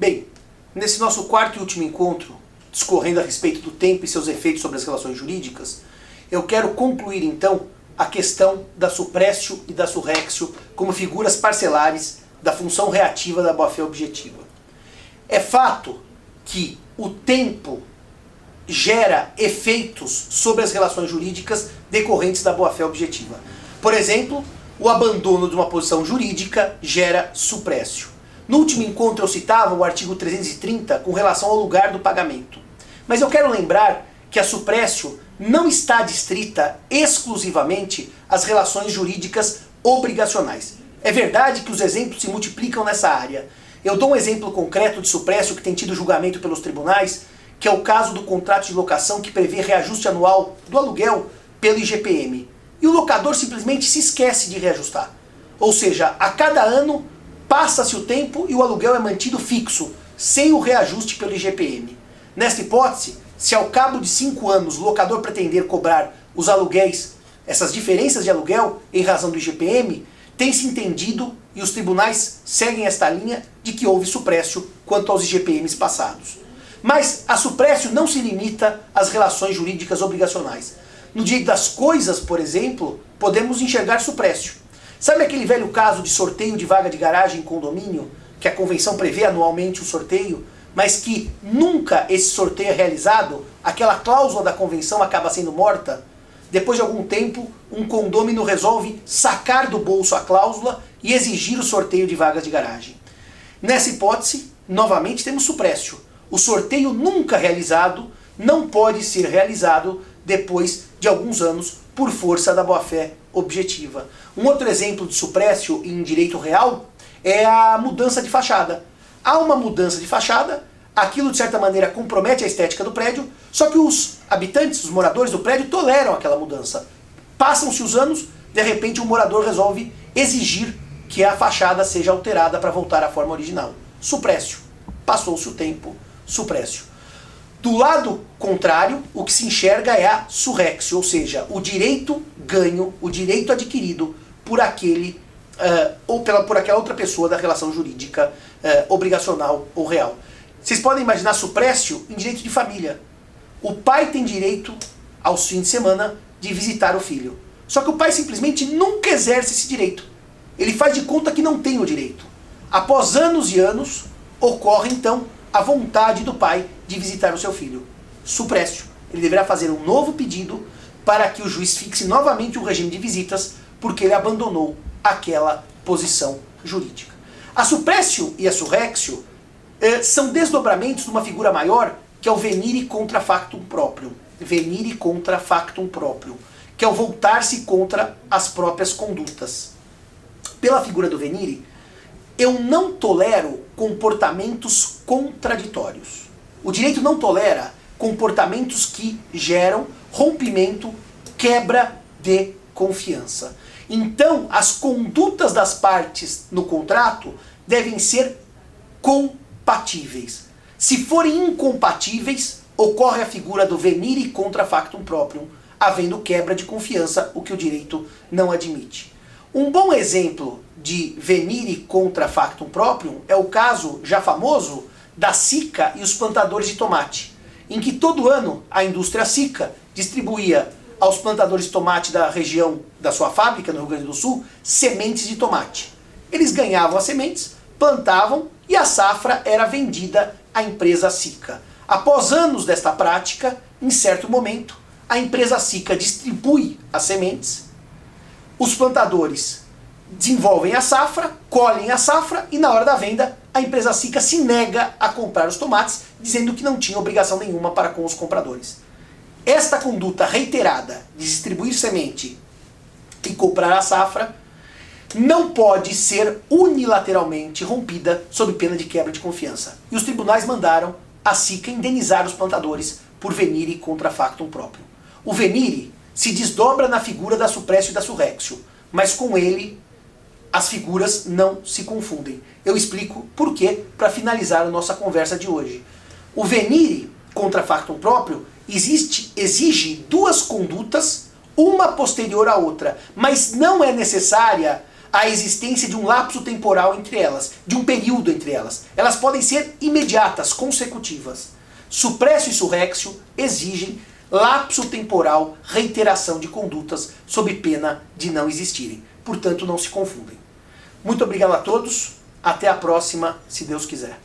Bem, nesse nosso quarto e último encontro, discorrendo a respeito do tempo e seus efeitos sobre as relações jurídicas, eu quero concluir então a questão da suppressio e da surrexio como figuras parcelares da função reativa da boa-fé objetiva. É fato que o tempo gera efeitos sobre as relações jurídicas decorrentes da boa-fé objetiva. Por exemplo, o abandono de uma posição jurídica gera suppressio. No último encontro eu citava o artigo 330 com relação ao lugar do pagamento. Mas eu quero lembrar que a suppressio não está adstrita exclusivamente às relações jurídicas obrigacionais. É verdade que os exemplos se multiplicam nessa área. Eu dou um exemplo concreto de suppressio que tem tido julgamento pelos tribunais, que é o caso do contrato de locação que prevê reajuste anual do aluguel pelo IGPM. E o locador simplesmente se esquece de reajustar. Ou seja, a cada ano passa-se o tempo e o aluguel é mantido fixo, sem o reajuste pelo IGPM. Nesta hipótese, se ao cabo de 5 anos o locador pretender cobrar os aluguéis, essas diferenças de aluguel em razão do IGPM, tem-se entendido, e os tribunais seguem esta linha, de que houve suppressio quanto aos IGPMs passados. Mas a suppressio não se limita às relações jurídicas obrigacionais. No direito das coisas, por exemplo, podemos enxergar suppressio. Sabe aquele velho caso de sorteio de vaga de garagem em condomínio, que a convenção prevê anualmente o sorteio, mas que nunca esse sorteio é realizado, aquela cláusula da convenção acaba sendo morta? Depois de algum tempo, um condômino resolve sacar do bolso a cláusula e exigir o sorteio de vagas de garagem. Nessa hipótese, novamente temos suppressio. O sorteio nunca realizado não pode ser realizado depois de alguns anos por força da boa-fé objetiva. Um outro exemplo de suppressio em direito real é a mudança de fachada. Há uma mudança de fachada, aquilo de certa maneira compromete a estética do prédio, só que os habitantes, os moradores do prédio toleram aquela mudança. Passam-se os anos, de repente o morador resolve exigir que a fachada seja alterada para voltar à forma original. Suppressio. Passou-se o tempo, suppressio. Do lado contrário, o que se enxerga é a surrexio, ou seja, o direito ganho, o direito adquirido por aquele por aquela outra pessoa da relação jurídica obrigacional ou real. Vocês podem imaginar suppressio em direito de família. O pai tem direito, aos fins de semana, de visitar o filho. Só que o pai simplesmente nunca exerce esse direito. Ele faz de conta que não tem o direito. Após anos e anos, ocorre então a vontade do pai de visitar o seu filho. Suppressio. Ele deverá fazer um novo pedido para que o juiz fixe novamente o regime de visitas, porque ele abandonou aquela posição jurídica. A suppressio e a surrexio são desdobramentos de uma figura maior, que é o venire contra factum proprium. Venire contra factum proprium, que é o voltar-se contra as próprias condutas. Pela figura do venire, eu não tolero comportamentos contraditórios. O direito não tolera comportamentos que geram rompimento, quebra de confiança. Então, as condutas das partes no contrato devem ser compatíveis. Se forem incompatíveis, ocorre a figura do venire contra factum proprium, havendo quebra de confiança, o que o direito não admite. Um bom exemplo de venire contra factum proprium é o caso já famoso da Sica e os plantadores de tomate, em que todo ano a indústria Sica distribuía aos plantadores de tomate da região da sua fábrica, no Rio Grande do Sul, sementes de tomate. Eles ganhavam as sementes, plantavam e a safra era vendida à empresa Sica. Após anos desta prática, em certo momento, a empresa Sica distribui as sementes, os plantadores desenvolvem a safra, colhem a safra e na hora da venda a empresa Sica se nega a comprar os tomates, dizendo que não tinha obrigação nenhuma para com os compradores. Esta conduta reiterada de distribuir semente e comprar a safra não pode ser unilateralmente rompida sob pena de quebra de confiança. E os tribunais mandaram a Sica indenizar os plantadores por venire contra factum proprium. O venire se desdobra na figura da suppressio e da surrexio, mas com ele as figuras não se confundem. Eu explico por quê para finalizar a nossa conversa de hoje. O venire contra factum proprium exige duas condutas, uma posterior à outra, mas não é necessária a existência de um lapso temporal entre elas, de um período entre elas. Elas podem ser imediatas, consecutivas. Supresso e surrexio exigem lapso temporal, reiteração de condutas, sob pena de não existirem. Portanto, não se confundem. Muito obrigado a todos. Até a próxima, se Deus quiser.